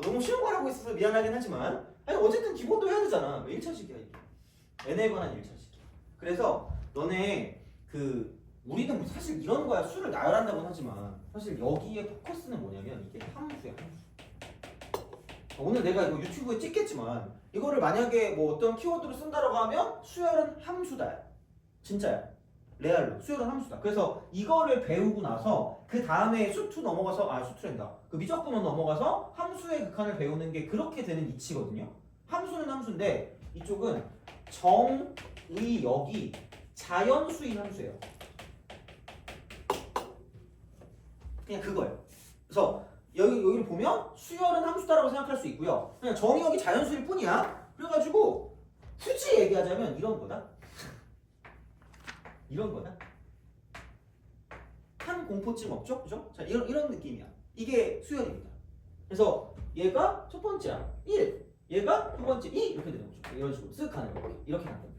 너무 쉬운 걸 하고 있어서 미안하긴 하지만 아니 어쨌든 기본도 해야 되잖아. 1차식이야 이게. n에 관한 1차식. 그래서 너네 우리는 뭐 사실 이런 거야. 수를 나열한다고는 하지만 사실 여기에 포커스는 뭐냐면 이게 함수야. 함수. 오늘 내가 이거 유튜브에 찍겠지만 이거를 만약에 뭐 어떤 키워드로 쓴다라고 하면 수열은 함수다. 진짜야. 레알로 수열은 함수다. 그래서 이거를 배우고 나서 그 다음에 수투 넘어가서 수투랜다. 그 미적분은 넘어가서 함수의 극한을 배우는 게 그렇게 되는 이치거든요. 함수는 함수인데 이쪽은 정, 의, 역이 자연수인 함수예요. 그냥 그거예요. 그래서 여기를 보면 수열은 함수다라고 생각할 수 있고요. 그냥 정의, 역이 자연수일 뿐이야. 그래가지고 굳이 얘기하자면 이런 거다. 이런 거다. 한 공포증 없죠? 그죠? 자, 이런 느낌이야. 이게 수열입니다. 그래서 얘가 첫 번째야. 1. 얘가 두 번째 2. 이렇게 되는 거죠. 이런 식으로 쓱 가는 거예요. 이렇게 간다는 거죠.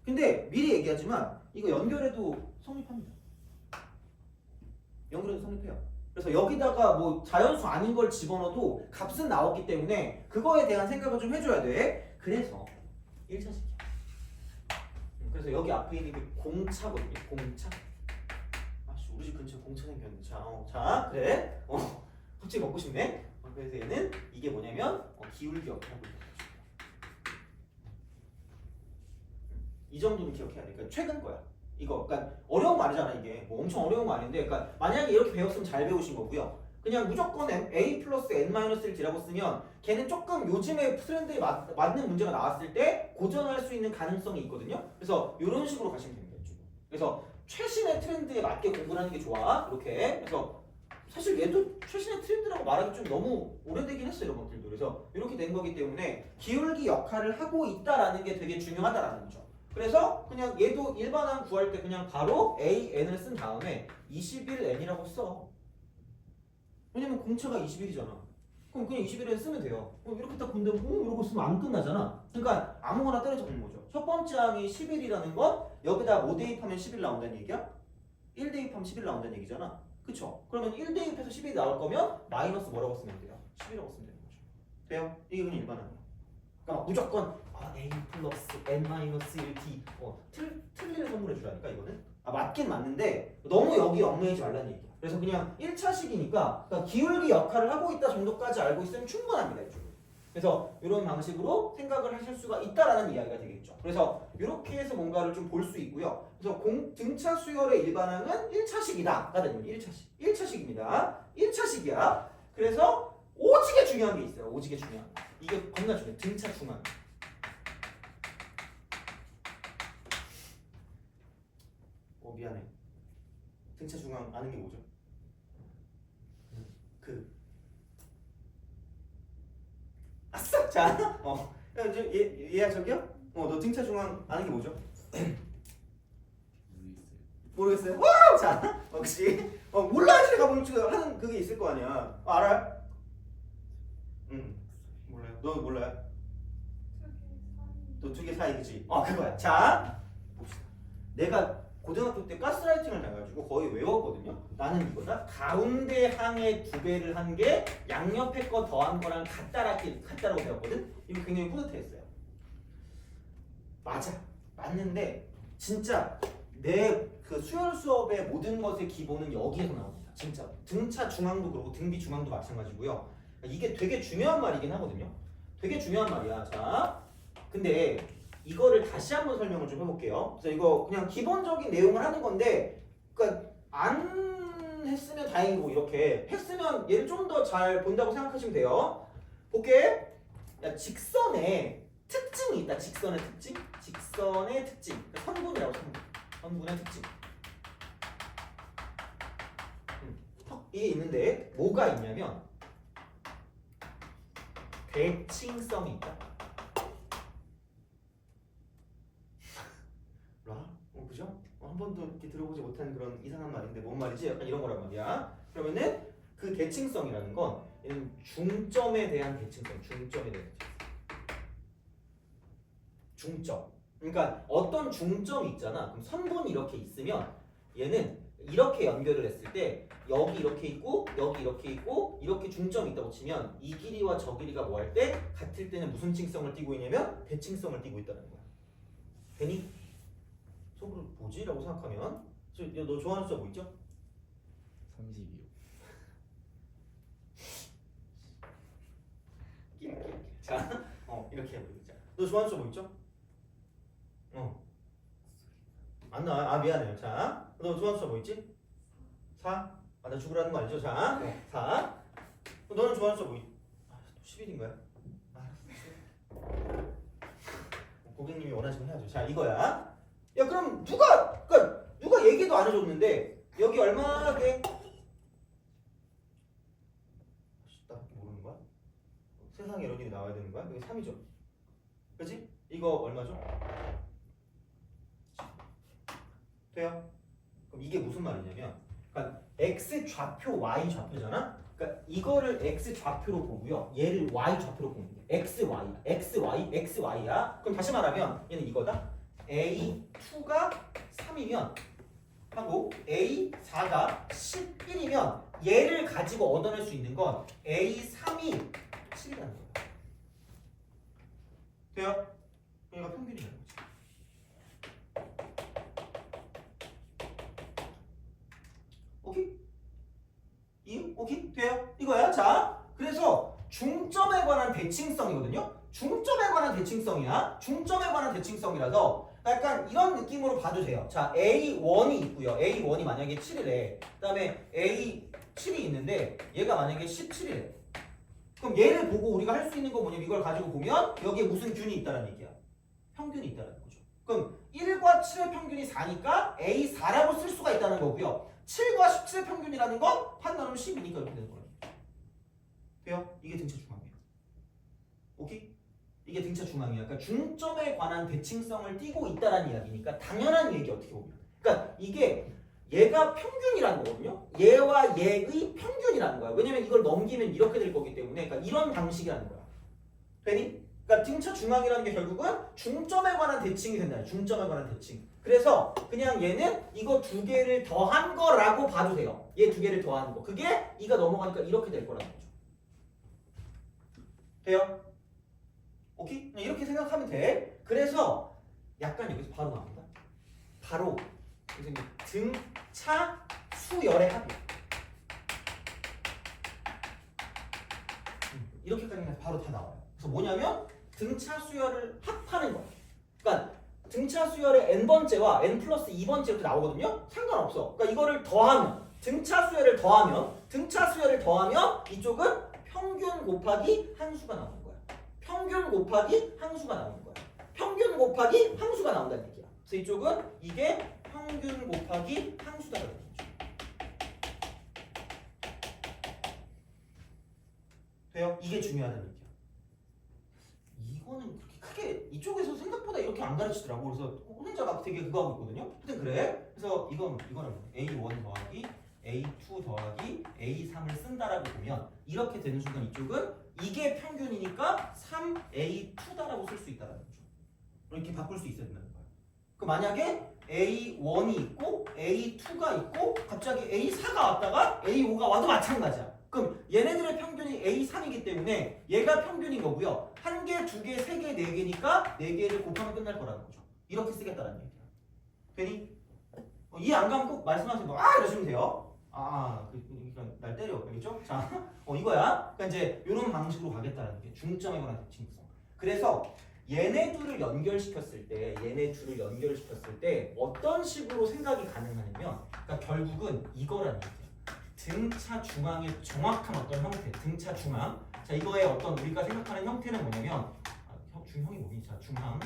근데 미리 얘기하지만 이거 연결해도 성립합니다. 연결해도 성립해요. 그래서 여기다가 뭐 자연수 아닌 걸 집어넣어도 값은 나왔기 때문에 그거에 대한 생각을 좀 해줘야 돼. 그래서 1차식이야. 그래서 여기 앞에 있는 게 공차거든요. 공차. 아씨 우리 집 근처에 공차 생겼는데. 자 그래. 갑자기 먹고 싶네. 그래서 얘는 이게 뭐냐면 기울기 역할을 하고 있는 거죠. 이 정도는 기억해야 돼. 그러니까 최근 거야. 이거 그러니까 어려운 말이잖아 이게. 뭐 엄청 어려운 거 아닌데. 그러니까 만약에 이렇게 배웠으면 잘 배우신 거고요. 그냥 무조건 a 플러스 n-1t라고 쓰면 걔는 조금 요즘의 트렌드에 맞는 문제가 나왔을 때 고전할 수 있는 가능성이 있거든요. 그래서 이런 식으로 가시면 됩니다. 이쪽으로. 그래서 최신의 트렌드에 맞게 공부를 하는 게 좋아. 이렇게. 그래서 사실 얘도 최신의 트렌드라고 말하기 좀 너무 오래되긴 했어요. 이런 것들도. 그래서 이렇게 된 거기 때문에 기울기 역할을 하고 있다라는 게 되게 중요하다라는 거죠. 그래서 그냥 얘도 일반항 구할 때 그냥 바로 a, n을 쓴 다음에 21n이라고 써. 왜냐면 공차가 21이잖아. 그럼 그냥 21에 쓰면 돼요. 이렇게 딱 본다면 이러고 쓰면 안 끝나잖아. 그러니까 아무거나 때려 적는 거죠. 첫 번째 항이 11이라는 건 여기다 뭐 대입하면 11 나온다는 얘기야? 1 대입하면 11 나온다는 얘기잖아. 그쵸? 그러면 1 대입해서 11이 나올 거면 마이너스 뭐라고 쓰면 돼요? 11이라고 쓰면 되는 거죠. 돼요? 이게 그냥 일반항이야. 그러니까 무조건 a 플러스 n-1t 틀리는 선물해 주라니까 이거는. 맞긴 맞는데 너무 여기 얽매이지 말라는 얘기야. 그래서 그냥 1차식이니까 그러니까 기울기 역할을 하고 있다 정도까지 알고 있으면 충분합니다. 이쪽은. 그래서 이런 방식으로 생각을 하실 수가 있다라는 이야기가 되겠죠. 그래서 이렇게 해서 뭔가를 좀 볼 수 있고요. 그래서 등차 수열의 일반항은 1차식이다. 가든 1차식. 1차식입니다. 1차식이야. 그래서 오지게 중요한 게 있어요. 오지게 중요한 거. 이게 겁나 중요해. 등차 중앙. 미안해. 등차 중앙 아는 게 뭐죠? 아싸! 자, 얘야 저기요? 너 등차 중앙 아는 게 뭐죠? 모르겠어요? 와! 자, 혹시 몰라야지 내가 뭘 하는 그게 있을 거 아니야. 알아요? 몰라요. 너 몰라요? 너 두 개 사이 그지? 그거야. 자, 봅시다. 내가 고등학교 때 가스라이팅을 해가지고 거의 외웠거든요. 나는 이거다. 가운데 항의 2배를 한 게 양옆에 거 더한 거랑 같다라고 배웠거든. 이거 굉장히 뿌듯했어요. 맞아. 맞는데 진짜 내 그 수열 수업의 모든 것의 기본은 여기에서 나옵니다. 진짜. 등차 중앙도 그렇고 등비 중앙도 마찬가지고요. 이게 되게 중요한 말이긴 하거든요. 되게 중요한 말이야. 자, 근데 이거를 다시 한번 설명을 좀 해볼게요. 그래서 이거 그냥 기본적인 내용을 하는 건데, 그러니까 안 했으면 다행이고 이렇게 했으면 얘를 좀 더 잘 본다고 생각하시면 돼요. 볼게. 야, 직선에 특징이 있다. 직선의 특징. 직선의 특징. 선분이라고 선분의 특징. 이게 있는데 뭐가 있냐면 대칭성이 있다. 그죠? 한 번도 이렇게 들어보지 못한 그런 이상한 말인데 뭔 말이지? 약간 이런 거란 말이야. 그러면은 그 대칭성이라는 건 얘는 중점에 대한 대칭성, 중점에 대한 대칭성. 중점. 그러니까 어떤 중점이 있잖아. 그럼 선분이 이렇게 있으면 얘는 이렇게 연결을 했을 때 여기 이렇게 있고 여기 이렇게 있고 이렇게 중점이 있다고 치면 이 길이와 저 길이가 뭐 할 때 같을 때는 무슨 층성을 띠고 있냐면 대칭성을 띠고 있다는 거야. 되니? 속으로 뭐지? 라고 생각하면 너 좋아하는 숫자 뭐 있죠? 32요. 자, 이렇게 해보자. 너 좋아하는 숫자 뭐 있죠? 안 나와. 아 미안해요. 자, 너 좋아하는 숫자 뭐 있지? 4? 아, 나 죽으라는 거 아니죠? 자, 4. 너는 좋아하는 숫자 뭐 있? 아, 또 11인가요? 알았어. 고객님이 원하시면 해야죠. 자, 이거야. 야, 그럼 누가 얘기도 안 해줬는데 여기 얼마게? 나밖에 모르는 거야? 세상에 이런 일이 나와야 되는 거야? 여기 3이죠. 그렇지? 이거 얼마죠? 돼요? 그럼 이게 무슨 말이냐면, 그러니까 x 좌표, y 좌표잖아. 그러니까 이거를 x 좌표로 보고요. 얘를 y 좌표로 보는 게 x, y야. 그럼 다시 말하면 얘는 이거다. a2가 3이면 하고 a4가 11이면 얘를 가지고 얻어낼 수 있는 건 a3이 7이라는 거야. 돼요? 얘가 평균이라는 거지. 오케이? 오케이? 돼요? 이거야. 자, 그래서 중점에 관한 대칭성이거든요. 중점에 관한 대칭성이야. 중점에 관한 대칭성이라서 약간 이런 느낌으로 봐도 돼요. 자, A1이 있고요. A1이 만약에 7이래. 그 다음에 A7이 있는데 얘가 만약에 17이래. 그럼 얘를 보고 우리가 할 수 있는 건 뭐냐면 이걸 가지고 보면 여기에 무슨 균이 있다는 얘기야. 평균이 있다는 거죠. 그럼 1과 7의 평균이 4니까 A4라고 쓸 수가 있다는 거고요. 7과 17의 평균이라는 건 판단하면 10이니까 이렇게 되는 거예요. 돼요? 이게 등차 중앙이에요. 오케이? 이게 등차 중앙이야. 그러니까 중점에 관한 대칭성을 띠고 있다는 이야기니까 당연한 얘기 어떻게 보면. 그러니까 이게 얘가 평균이라는 거거든요. 얘와 얘의 평균이라는 거야. 왜냐면 이걸 넘기면 이렇게 될 거기 때문에 그러니까 이런 방식이라는 거야. 되니? 그러니까 등차 중앙이라는 게 결국은 중점에 관한 대칭이 된다. 중점에 관한 대칭. 그래서 그냥 얘는 이거 두 개를 더한 거라고 봐도 돼요. 얘 두 개를 더한 거. 그게 이가 넘어가니까 이렇게 될 거라는 거죠. 돼요? 오케이? 이렇게 생각하면 돼. 그래서 약간 여기서 바로 나옵니다. 바로 그래서 등차 수열의 합이야. 이렇게까지 그냥 바로 다 나와요. 그래서 뭐냐면 등차 수열을 합하는 거야. 그러니까 등차 수열의 n번째와 n 플러스 2번째 이렇게 나오거든요. 상관없어. 그러니까 이거를 더하면 등차 수열을 더하면 이쪽은 평균 곱하기 항수가 나오는 거야. 평균 곱하기 항수가 나오는 거야. 평균 곱하기 항수가 나온다는 얘기야. 그래서 이쪽은 이게 평균 곱하기 항수다라는 거죠. 돼요? 이게 중요하다는 얘기야. 이거는 그렇게 크게 이쪽에서 생각보다 이렇게 안 가르치더라고. 그래서 혼자 막 되게 그거 하고 있거든요. 하여튼 그래. 그래서 이거는 A1 더하기 A2 더하기 A3을 쓴다라고 보면 이렇게 되는 순간 이쪽은 이게 평균이니까 3A2다라고 쓸 수 있다라는 거죠. 이렇게 바꿀 수 있어야 된다는 거야. 그 만약에 A1이 있고 A2가 있고 갑자기 A4가 왔다가 A5가 와도 마찬가지야. 그럼 얘네들의 평균이 A3이기 때문에 얘가 평균인 거고요. 한 개, 두 개, 세 개, 네 개니까 네 개를 곱하면 끝날 거라는 거죠. 이렇게 쓰겠다는 얘기야. 되니? 이해 안 가면 꼭 말씀하시면 이러시면 돼요. 그러니까 날 때려. 알겠죠? 자, 이거야. 그러니까 이제 이런 방식으로 가겠다는 게 중점에 관한 대칭성. 그래서 얘네 둘을 연결시켰을 때 어떤 식으로 생각이 가능하냐면, 그러니까 결국은 이거라는 얘기야. 등차 중앙의 정확한 어떤 형태, 등차 중앙. 자, 이거의 어떤 우리가 생각하는 형태는 뭐냐면, 중형이 뭐니? 자, 중앙.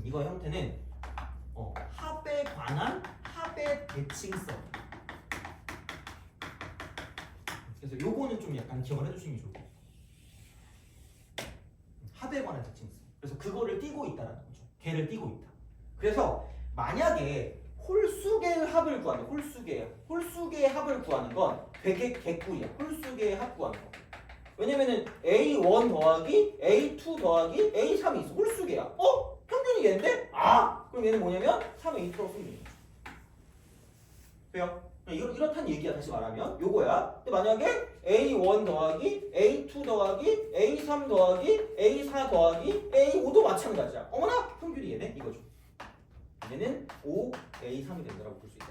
이거 형태는 합에 관한 합의 대칭성. 그래서 요거는 좀 약간 기억을 해주시는 게 좋을 것 같아요. 합에 관한 대칭성. 그래서 그거를 띄고 있다라는 거죠. 걔를 띄고 있다. 그래서 만약에 홀수계의 합을 구하는 홀수계의 합을 구하는 건 되게 개꿀이야. 홀수계의 합 구하는 거. 왜냐면은 A1 더하기 A2 더하기 A3이 있어. 홀수계야. 평균이 얘인데? 그럼 얘는 뭐냐면 3A2라고 쓰면 되는 거죠. 돼요? 이렇다는 얘기야. 다시 말하면 요거야. 근데 만약에 A1 더하기 A2 더하기 A3 더하기 A4 더하기 A5도 마찬가지야. 어머나 평균이 얘네 이거죠. 얘는 5 A3이 된다라고 볼 수 있다.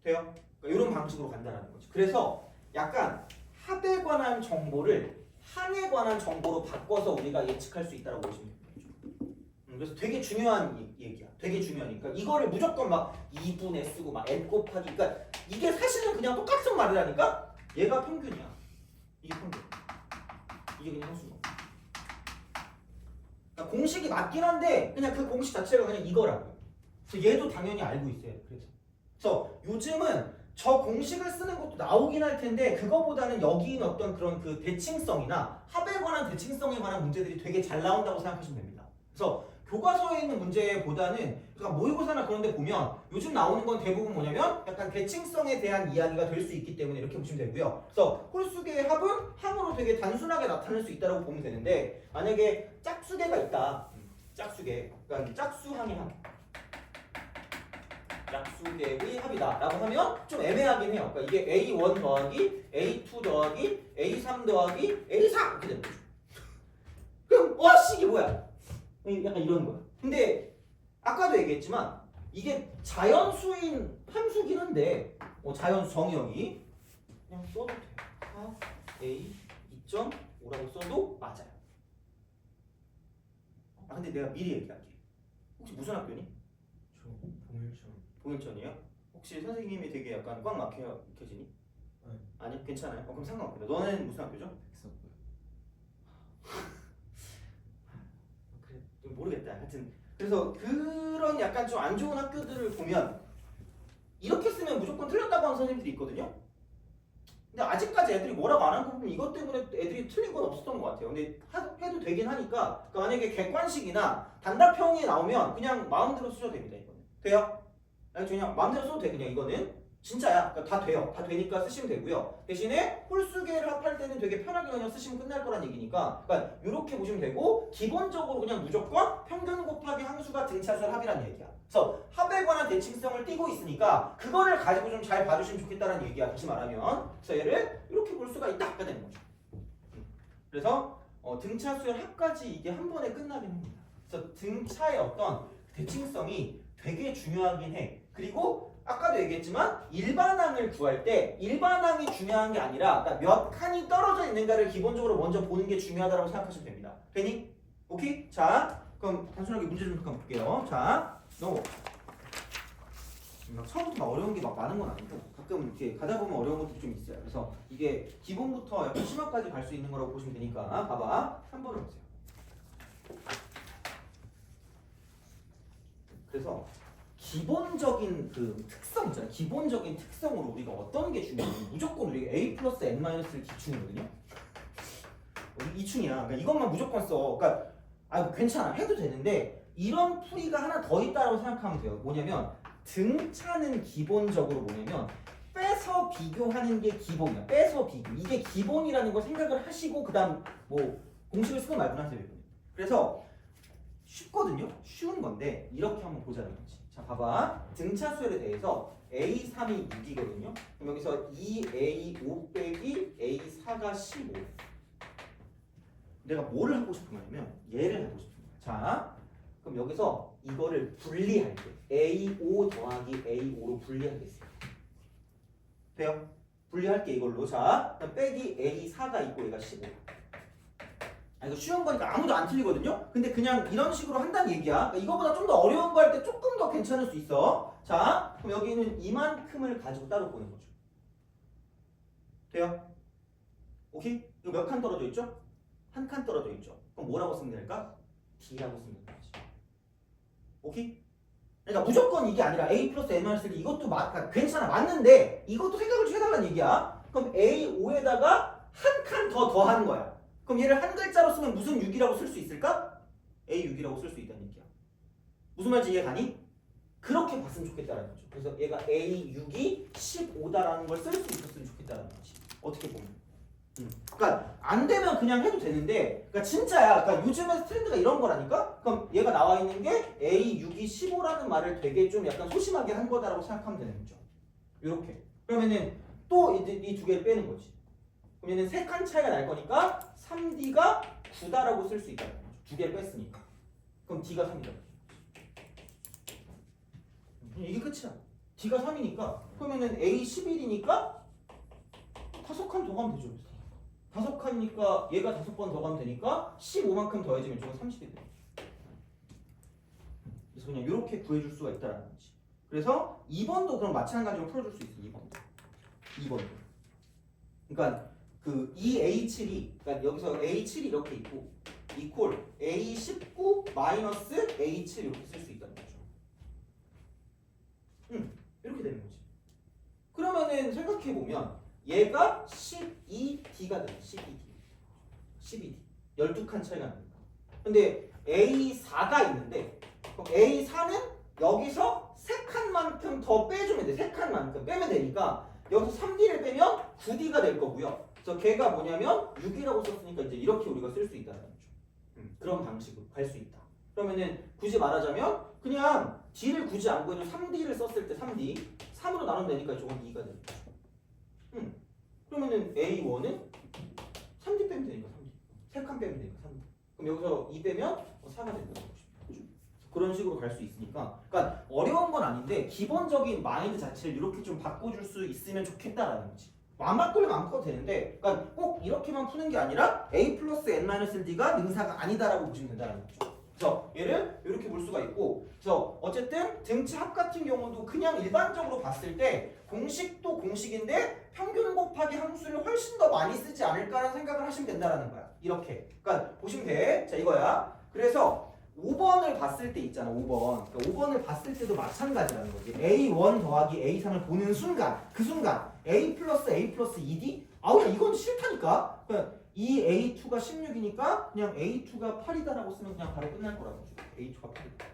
돼요? 그러니까 이런 방식으로 간다라는 거지. 그래서 약간 합에 관한 정보를 항에 관한 정보로 바꿔서 우리가 예측할 수 있다라고 보시면 됩니다. 그래서 되게 중요한 얘기야. 되게 중요하니까 이거를 무조건 막 2분에 쓰고 막 n 곱하기 그러니까 이게 사실은 그냥 똑같은 말이라니까 얘가 평균이야. 이게 평균. 이게 그냥 상수인 거. 그러니까 공식이 맞긴 한데 그냥 그 공식 자체가 그냥 이거라고요. 그래서 얘도 당연히 알고 있어야 돼. 그래서 요즘은 저 공식을 쓰는 것도 나오긴 할 텐데 그거보다는 여기 있는 어떤 그런 그 대칭성이나 합에 관한 대칭성에 관한 문제들이 되게 잘 나온다고 생각하시면 됩니다. 그래서 교과서에 있는 문제보다는 그러니까 모의고사나 그런 데 보면 요즘 나오는 건 대부분 뭐냐면 약간 대칭성에 대한 이야기가 될 수 있기 때문에 이렇게 보시면 되고요. 그래서 홀수계의 합은 항으로 되게 단순하게 나타낼 수 있다고 보면 되는데 만약에 짝수계가 있다. 짝수계. 그러니까 짝수항의 합. 짝수계의 합이다 라고 하면 좀 애매하긴 해요. 그러니까 이게 A1 더하기 A2 더하기 A3 더하기 A4 이렇게 되는 거죠. 그럼 와씨 이게 뭐야? 약간 이런 거야. 근데 아까도 얘기했지만 이게 자연수인 함수긴 한데 자연수 정의역이 그냥 써도 돼. 4A 2.5라고 써도 맞아요. 아 근데 내가 미리 얘기할게. 혹시 무슨 학교니? 저 동일점. 동일천이에요? 혹시 선생님이 되게 약간 꽉 막혀지니? 네. 아니 괜찮아요. 그럼 상관없다. 너는 무슨 학교죠? 백석고요. 그래 좀 모르겠다. 하여튼 그래서 그런 약간 좀 안 좋은 학교들을 보면 이렇게 쓰면 무조건 틀렸다고 하는 선생님들이 있거든요. 근데 아직까지 애들이 뭐라고 안 한 거 보면 이것 때문에 애들이 틀린 건 없었던 것 같아요. 근데 해도 되긴 하니까 그러니까 만약에 객관식이나 단답형이 나오면 그냥 마음대로 쓰셔도 됩니다. 이거는 돼요? 아니 그냥 마음대로 써도 돼. 그냥 이거는 진짜야. 그러니까 다 돼요. 다 되니까 쓰시면 되고요. 대신에 홀수계를 합할 때는 되게 편하게 그냥 쓰시면 끝날 거란 얘기니까 그러니까 이렇게 보시면 되고 기본적으로 그냥 무조건 평균 곱하기 함수가 등차수의 합이란 얘기야. 그래서 합에 관한 대칭성을 띠고 있으니까 그거를 가지고 좀 잘 봐주시면 좋겠다는 얘기야. 다시 말하면 그래서 얘를 이렇게 볼 수가 있다가 되는 거죠. 그래서 등차수의 합까지 이게 한 번에 끝나긴 합니다. 그래서 등차의 어떤 대칭성이 되게 중요하긴 해. 그리고 아까도 얘기했지만 일반항을 구할 때 일반항이 중요한 게 아니라 그러니까 몇 칸이 떨어져 있는가를 기본적으로 먼저 보는 게 중요하다고 생각하시면 됩니다. 되니? 오케이? 자, 그럼 단순하게 문제 좀 잠깐 볼게요. 자, 처음부터 막 어려운 게 막 많은 건 아니고 가끔 이렇게 가다 보면 어려운 것도 좀 있어요. 그래서 이게 기본부터 약간 심화까지 갈 수 있는 거라고 보시면 되니까 봐봐. 3번을 보세요. 그래서 기본적인 그 특성 있잖아요. 기본적인 특성으로 우리가 어떤 게 중요하냐면 무조건 우리가 A 플러스 N-를 기충이거든요. 이충이야. 그러니까 이것만 무조건 써. 그러니까 괜찮아. 해도 되는데 이런 풀이가 하나 더 있다고 생각하면 돼요. 뭐냐면 등차는 기본적으로 뭐냐면 빼서 비교하는 게 기본이야. 빼서 비교. 이게 기본이라는 걸 생각을 하시고 그다음 뭐 공식을 쓰건 말건 하세요. 그래서 쉽거든요. 쉬운 건데 이렇게 한번 보자는 거지. 자 봐봐. 등차수열에 대해서 A3이 6이거든요. 그럼 여기서 2A5 빼기 A4가 15. 내가 뭐를 하고 싶은 거냐면 얘를 하고 싶은 거야. 자 그럼 여기서 이거를 분리할게. A5 더하기 A5로 분리하겠어요. 돼요? 분리할게 이걸로. 자 그럼 빼기 A4가 있고 얘가 15. 이거 쉬운 거니까 아무도 안 틀리거든요. 근데 그냥 이런 식으로 한다는 얘기야. 그러니까 이거보다 좀 더 어려운 거 할 때 조금 더 괜찮을 수 있어. 자, 그럼 여기는 이만큼을 가지고 따로 보는 거죠. 돼요? 오케이? 이거 몇 칸 떨어져 있죠? 한 칸 떨어져 있죠. 그럼 뭐라고 쓰면 될까? D라고 쓰면 되지. 오케이? 그러니까 무조건 이게 아니라 A 플러스 N-1 이것도 그러니까 괜찮아. 맞는데 이것도 생각을 좀 해달라는 얘기야. 그럼 A5에다가 한 칸 더 더하는 거야. 그럼 얘를 한 글자로 쓰면 무슨 6이라고 쓸 수 있을까? A6이라고 쓸 수 있다는 얘기야. 무슨 말인지 이해가니? 그렇게 봤으면 좋겠다는 거죠. 그래서 얘가 A6이 15다라는 걸 쓸 수 있었으면 좋겠다는 거지. 어떻게 보면. 그러니까 안 되면 그냥 해도 되는데, 그러니까 진짜야. 그러니까 요즘에 트렌드가 이런 거라니까. 그럼 얘가 나와 있는 게 A 6이 15라는 말을 되게 좀 약간 소심하게 한 거다라고 생각하면 되는 거죠. 이렇게. 그러면은 또 이 두 개를 빼는 거지. 그러면은 3칸 차이가 날 거니까 3D가 9다라고 쓸 수 있다는 거죠. 두 개를 뺐으니까. 그럼 D가 3이다. 이게 끝이야. D가 3이니까 그러면은 A 11이니까 5칸 더 가면 되죠. 5칸이니까 얘가 5번 더 가면 되니까 15만큼 더해지면 저건 30이 돼. 그래서 그냥 이렇게 구해줄 수가 있다라는 거지. 그래서 2번도 그럼 마찬가지로 풀어줄 수 있어. 2번도. 그러니까 그 EA7이 그러니까 여기서 A7이 이렇게 있고 이퀄 A19 마이너스 A7 이렇게 쓸 수 있다는 거죠. 이렇게 되는 거지. 그러면은 생각해 보면 얘가 12D가 돼. 12D. 12칸 차이가 납니다. 근데 A4가 있는데 그럼 A4는 여기서 3칸만큼 더 빼주면 돼. 3칸만큼 빼면 되니까 여기서 3D를 빼면 9D가 될 거고요. 그래서 걔가 뭐냐면 6이라고 썼으니까 이제 이렇게 우리가 쓸 수 있다는 거죠. 그런 방식으로 갈 수 있다. 그러면은 굳이 말하자면 그냥 D를 굳이 안 구해도 3D를 썼을 때 3D 3으로 나누면 되니까 저건 2가 되는 거죠. 그러면은 A1은 3D 빼면 되니까 3D 3칸 빼면 되니까 3D 그럼 여기서 2 빼면 4가 된다는 거죠. 그런 식으로 갈 수 있으니까 그러니까 어려운 건 아닌데 기본적인 마인드 자체를 이렇게 좀 바꿔줄 수 있으면 좋겠다라는 거지. 안 바꾸려면 안 바꿔도 되는데 그러니까 꼭 이렇게만 푸는 게 아니라 A 플러스 N-1D가 능사가 아니다라고 보시면 된다는 거죠. 그래서 얘를 이렇게 볼 수가 있고 그래서 어쨌든 등치 합 같은 경우도 그냥 일반적으로 봤을 때 공식도 공식인데 평균 곱하기 함수를 훨씬 더 많이 쓰지 않을까라는 생각을 하시면 된다는 거야. 이렇게. 그러니까 보시면 돼. 자 이거야. 그래서 5번을 봤을 때 있잖아. 5번. 그러니까 5번을 봤을 때도 마찬가지라는 거지. A1 더하기 A3을 보는 순간 그 순간 A 플러스 2D? 아우 야 이건 싫다니까. 그러니까 이 A2가 16이니까 그냥 A2가 8이다라고 쓰면 그냥 바로 끝날 거라는 거죠. A2가 8이다.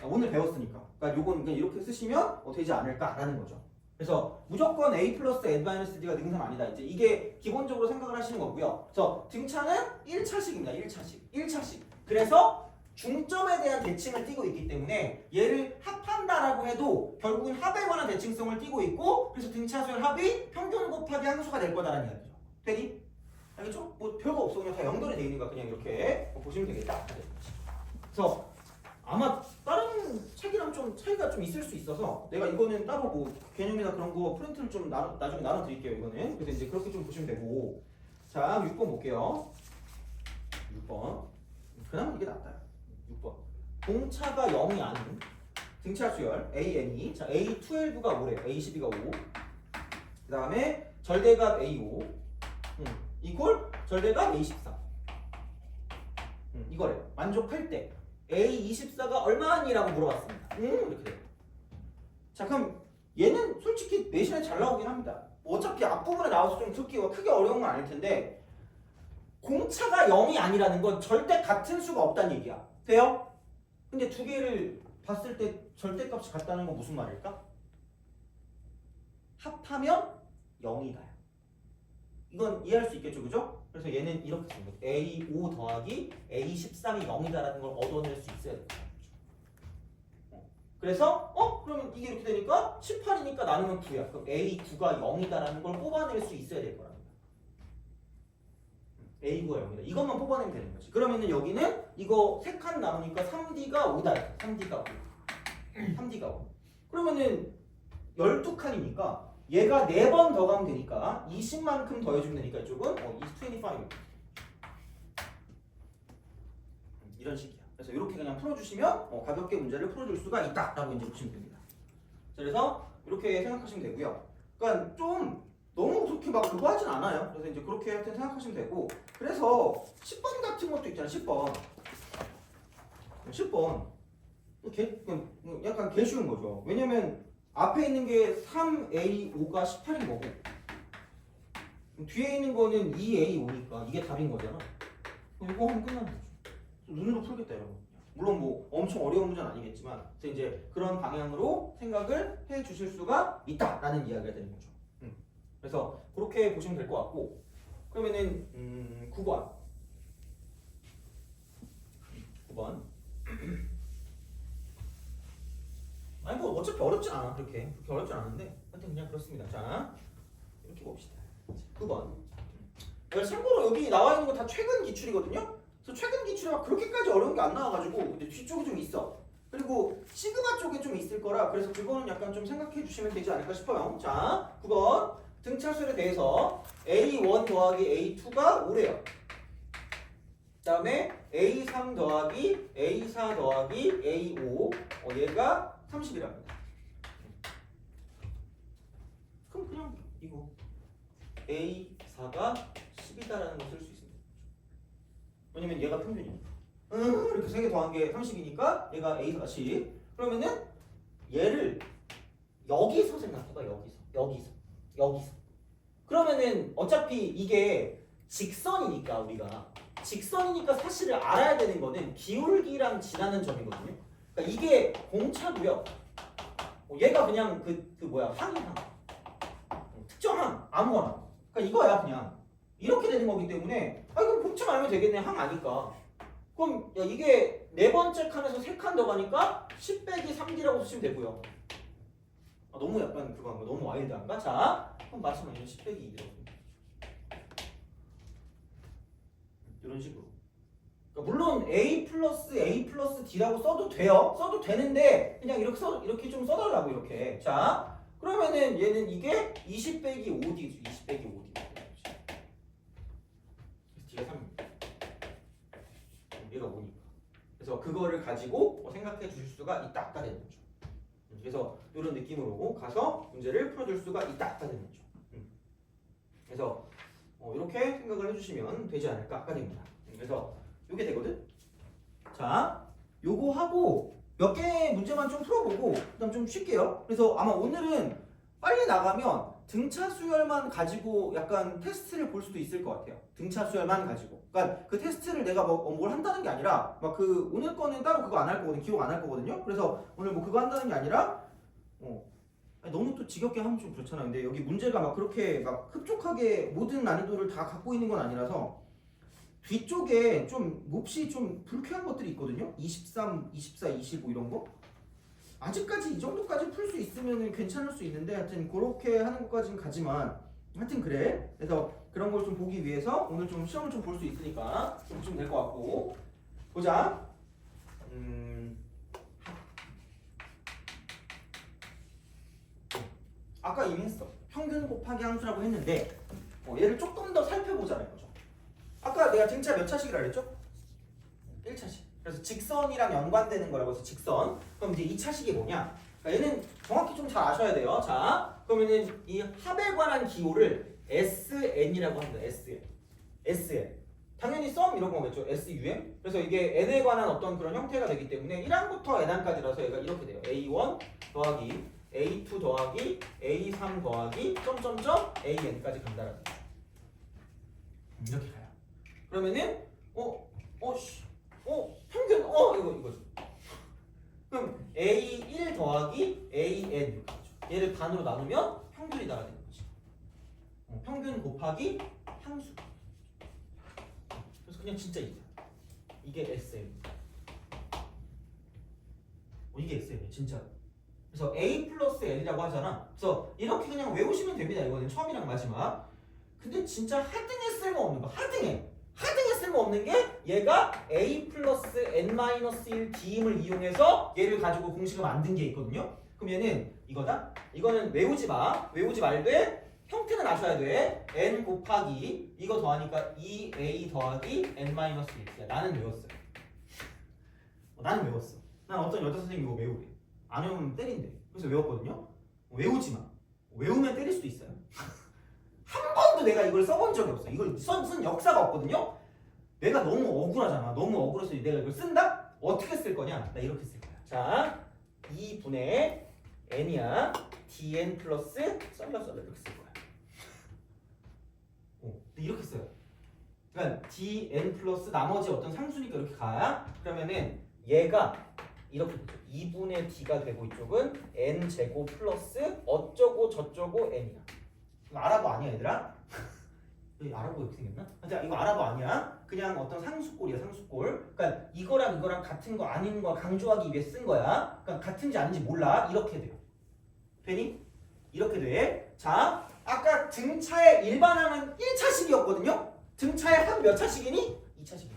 오늘 배웠으니까. 그러니까 요건 그냥 이렇게 쓰시면 되지 않을까라는 거죠. 그래서 무조건 A 플러스 N-D가 능선 아니다. 이제 이게 기본적으로 생각을 하시는 거고요. 그래서 등차는 1차식입니다. 1차식. 그래서 중점에 대한 대칭을 띠고 있기 때문에 얘를 합한다라고 해도 결국은 합에 관한 대칭성을 띠고 있고 그래서 등차수열 합이 평균 곱하기 함수가 될 거다라는 이야기죠. 되니? 알겠죠? 뭐 별거 없어. 그냥 다 연결이 돼 있는 거 그냥 이렇게 보시면 되겠다. 그래서 아마 다른 책이랑 좀 차이가 좀 있을 수 있어서 내가 이거는 따로 뭐 개념이나 그런 거 프린트를 좀 나중에 나눠 드릴게요. 이거는. 그래서 이제 그렇게 좀 보시면 되고 자 6번 볼게요. 6번 그나마 이게 낫다. 6번 공차가 0이 아닌 등차 수열 AN이 자 A12가 5래. A12가 5 그 다음에 절대값 A5 이퀄 절대값 A14 이거래. 만족할 때 A24가 얼마니라고 물어봤습니다. 이렇게 돼요. 자 그럼 얘는 솔직히 내신에 잘 나오긴 합니다. 어차피 앞부분에 나와서 좀 듣기가 크게 어려운 건 아닐 텐데 공차가 0이 아니라는 건 절대 같은 수가 없다는 얘기야. 돼요? 근데 두 개를 봤을 때 절대값이 같다는 건 무슨 말일까? 합하면 0이다. 이건 이해할 수 있겠죠, 그죠? 그래서 얘는 이렇게 쓴 거죠. A5 더하기 A13이 0이다라는 걸 얻어낼 수 있어야 돼요. 그래서 그러면 이게 이렇게 되니까 18이니까 나누면 9야. 그럼 A9가 0이다라는 걸 뽑아낼 수 있어야 될 거랍니다. A9가 0이다. 이것만 뽑아내면 되는 거지. 그러면은 여기는 이거 3칸 나누니까 3D가 5다. 3D가 5. 그러면은 12칸이니까 얘가 4번 더 가면 되니까 20만큼 더해주면 되니까 이쪽은 25 이런 식이야. 그래서 이렇게 그냥 풀어주시면 가볍게 문제를 풀어줄 수가 있다라고 이제 보시면 됩니다. 자, 그래서 이렇게 생각하시면 되고요. 그러니까 좀 너무 그렇게 막 그거 하진 않아요. 그래서 이제 그렇게 하여튼 생각하시면 되고 그래서 10번 같은 것도 있잖아. 10번 약간 개 쉬운 거죠. 왜냐면 앞에 있는 게 3A5가 18인 거고 뒤에 있는 거는 2A5니까 이게 답인 거잖아. 이거 하면 끝나는 거죠. 눈으로 풀겠다 여러분. 물론 뭐 엄청 어려운 문제는 아니겠지만 이제 그런 방향으로 생각을 해 주실 수가 있다라는 이야기가 되는 거죠. 그래서 그렇게 보시면 될 것 같고 그러면은 9번. 9번. 아니 뭐 어차피 어렵지 않아. 그렇게 어렵지 않은데 하여튼 그냥 그렇습니다. 자 이렇게 봅시다. 9번. 참고로 여기 나와 있는 거 다 최근 기출이거든요. 그래서 최근 기출이 막 그렇게까지 어려운 게 안 나와가지고 근데 뒤쪽에 좀 있어. 그리고 시그마 쪽에 좀 있을 거라 그래서 그거는 약간 좀 생각해 주시면 되지 않을까 싶어요. 자 9번 등차수열에 대해서 A1 더하기 A2가 5래요. 그 다음에 A3 더하기 A4 더하기 A5 얘가 30이랍니다. 그럼 그냥 이거 A4가 10이다라는 걸 쓸 수 있습니다. 왜냐면 얘가 평균이니까. 이렇게 3개 더한 게 30이니까 얘가 A4가 10. 그러면은 얘를 여기서 생각해봐. 여기서. 그러면은 어차피 이게 직선이니까 직선이니까 사실을 알아야 되는 거는 기울기랑 지나는 점이거든요. 그러니까 이게 공차고요. 얘가 그냥 항. 특정항 아무거나. 그러니까 이거야 그냥. 이렇게 되는 거기 때문에 그럼 공차만 알면 되겠네. 항 아니까. 그럼 이게 네 번째 칸에서 3칸 더 가니까 10 빼기 3D라고 쓰시면 되고요. 너무 약간 그거 한 거 너무 와일드한가? 자, 그럼 말씀하시면 10 빼기 2라고 이런 식으로. 그러니까 물론 A 플러스 D라고 써도 돼요. 써도 되는데 그냥 이렇게 좀 써달라고 이렇게. 자, 그러면은 얘는 이게 20 빼기 5D, 20 빼기 5D. D가 3입니다. 얘가 5니까. 그래서 그거를 가지고 생각해 주실 수가 있다 되는 거죠. 그래서 이런 느낌으로 가서 문제를 풀어줄 수가 있다 되는 거죠. 그래서 이렇게 생각을 해주시면 되지 않을까 됩니다. 그래서 이게 되거든. 자, 요거 하고 몇 개 문제만 좀 풀어보고 그다음 좀 쉴게요. 그래서 아마 오늘은 빨리 나가면 등차 수열만 가지고 약간 테스트를 볼 수도 있을 것 같아요. 등차 수열만 가지고. 그러니까 그 테스트를 내가 뭘 한다는 게 아니라 막 오늘 거는 따로 그거 안 할 거거든요. 기록 안 할 거거든요. 그래서 오늘 뭐 그거 한다는 게 아니라 너무 또 지겹게 하면 좀 그렇잖아요. 근데 여기 문제가 막 그렇게 막 흡족하게 모든 난이도를 다 갖고 있는 건 아니라서 뒤쪽에 좀 몹시 좀 불쾌한 것들이 있거든요. 23, 24, 25 이런 거. 아직까지 이 정도까지 풀 수 있으면 괜찮을 수 있는데 하여튼 그렇게 하는 것까지는 가지만 하여튼 그래. 그래서 그런 걸 좀 보기 위해서 오늘 좀 시험을 좀 볼 수 있으니까 좀 보시면 될 것 같고. 보자. 아까 이미 했어. 평균 곱하기 함수라고 했는데 얘를 조금 더 살펴보자는 거죠. 아까 내가 등차 몇 차식이라 그랬죠? 1차식. 그래서 직선이랑 연관되는 거라고 해서 직선. 그럼 이제 2차식이 뭐냐? 그러니까 얘는 정확히 좀 잘 아셔야 돼요. 자, 그러면은 이 합에 관한 기호를 SN이라고 합니다. SN. 당연히 썸 이런 거겠죠. SUM. 그래서 이게 n에 관한 어떤 그런 형태가 되기 때문에 1항부터 n항까지라서 얘가 이렇게 돼요. A1 더하기 A2 더하기 A3 더하기 점점점 AN까지 간다라는 거죠. 이렇게 가요. 그러면은 평균 이거죠. 그럼 A1 더하기 AN 이렇게 하죠. 얘를 반으로 나누면 평균이 나가 되는 거지. 평균 곱하기 항수. 그래서 그냥 진짜 이게 SN입니다. 이게 SN이에요, 진짜. 그래서 A 플러스 N이라고 하잖아. 그래서 이렇게 그냥 외우시면 됩니다. 이거는 처음이랑 마지막. 근데 진짜 하등에 쓸모없는 거. 하등에 쓸모없는 게 얘가 A 플러스 N-1 D임을 이용해서 얘를 가지고 공식을 만든 게 있거든요. 그럼 얘는 이거다. 이거는 외우지 말되 형태는 아셔야 돼. N 곱하기 이거 더하니까 2A 더하기 N-1. 나는 외웠어요. 나는 외웠어. 난 어떤 여자 선생님이 이거 외우래. 안 외우면 때린대. 그래서 외웠거든요. 외우지 마. 외우면 때릴 수도 있어요. 한 번도 내가 이걸 써본 적이 없어. 이걸 쓴 역사가 없거든요. 내가 너무 억울하잖아. 너무 억울해서 내가 이걸 쓴다? 어떻게 쓸 거냐? 나 이렇게 쓸 거야. 자, 2분의 n이야. dn 플러스 썰려 이렇게 쓸 거야. 이렇게 써요. 그러니까 dn 플러스 나머지 어떤 상수니까 이렇게 가야 그러면은 얘가 이렇게 되죠. 2분의 d가 되고 이쪽은 n 제곱 플러스 어쩌고 저쩌고 n이야. 이거 알아보 아니야 얘들아? 아랍어 이렇게 생겼나? 자, 이거 아랍어 아니야. 그냥 어떤 상수꼴이야, 상수꼴. 그러니까 이거랑 이거랑 같은 거 아닌 거 강조하기 위해 쓴 거야. 그러니까 같은지 아닌지 몰라. 이렇게 돼요. 되니? 이렇게 돼. 자, 아까 등차의 일반항은 1차식이었거든요. 등차의 합 몇 차식이니? 2차식이야.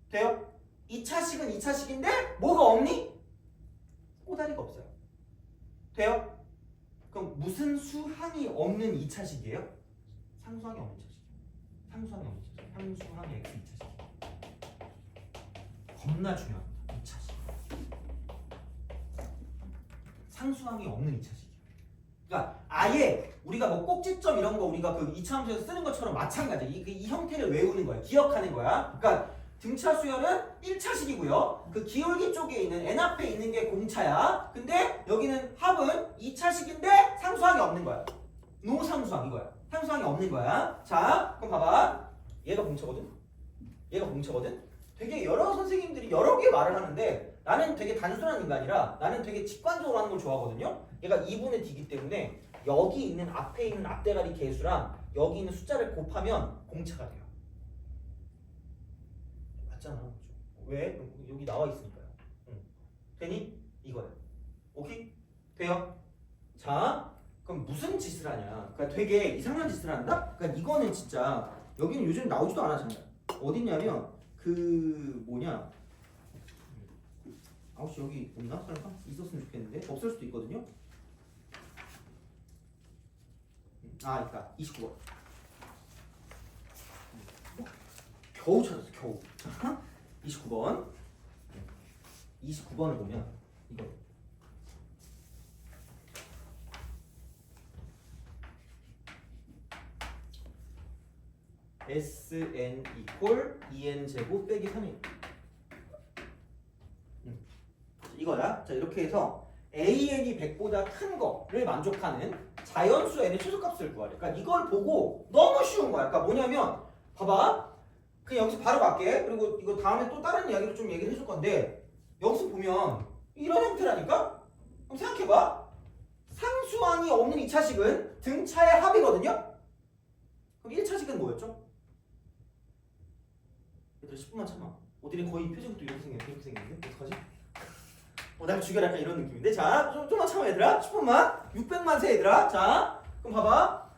돼요? 2차식은 2차식인데 뭐가 없니? 꼬다리가 없어요. 돼요? 그럼 무슨 수항이 없는 2차식이에요? 상수항이 없는 2차식. 상수항이 없는 2차식. 상수항 x 2차식. 겁나 중요합니다. 2차식. 상수항이 없는 2차식이에요. 그러니까 아예 우리가 뭐 꼭지점 이런 거 우리가 그 이차함수에서 쓰는 것처럼 마찬가지야. 이 형태를 외우는 거야. 기억하는 거야. 그러니까 등차 수열은 1차식이고요. 그 기울기 쪽에 있는 n 앞에 있는 게 공차야. 근데 여기는 합은 2차식인데 상수항이 없는 거야. 노상수항 이거야. 상수항이 없는 거야. 자, 그럼 봐봐. 얘가 공차거든. 얘가 공차거든. 되게 여러 선생님들이 여러 개 말을 하는데 나는 되게 단순한 인간이라 나는 되게 직관적으로 하는 걸 좋아하거든요. 얘가 2분의 d이기 때문에 여기 있는 앞에 있는 앞대가리 개수랑 여기 있는 숫자를 곱하면 공차가 돼요. 맞잖아. 왜? 여기 나와 있으니까요. 응. 되니? 이거야. 오케이? 돼요? 자, 그럼 무슨 짓을 하냐? 그러니까 되게 이상한 짓을 한다? 그러니까 이거는 진짜 여기는 요즘 나오지도 않아 정말. 어딨냐면 그 뭐냐? 아우씨 여기 없나? 설마? 있었으면 좋겠는데 없을 수도 있거든요. 아, 있다. 29번. 겨우 찾았어. 겨우. 29번. 29번을 보면 이거. Sn 이퀄 2n 제곱 빼기 3인. 이거야. 자, 이렇게 해서 an이 100보다 큰 거를 만족하는 자연수 n의 최소값을 구하래. 그러니까 이걸 보고 너무 쉬운 거야. 그러니까 뭐냐면 봐봐. 그냥 여기서 바로 갈게. 그리고 이거 다음에 또 다른 이야기를 좀 얘기를 해줄 건데 여기서 보면 이런 형태라니까? 그럼 생각해봐. 상수항이 없는 2차식은 등차의 합이거든요? 그럼 1차식은 뭐였죠? 얘들아 10분만 참아. 어디는 거의 표정도 이렇게 생겼는데? 어떡하지? 날 죽여라 약간 이런 느낌인데? 자, 좀만 참아 얘들아. 10분만. 600만 세 얘들아. 자, 그럼 봐봐.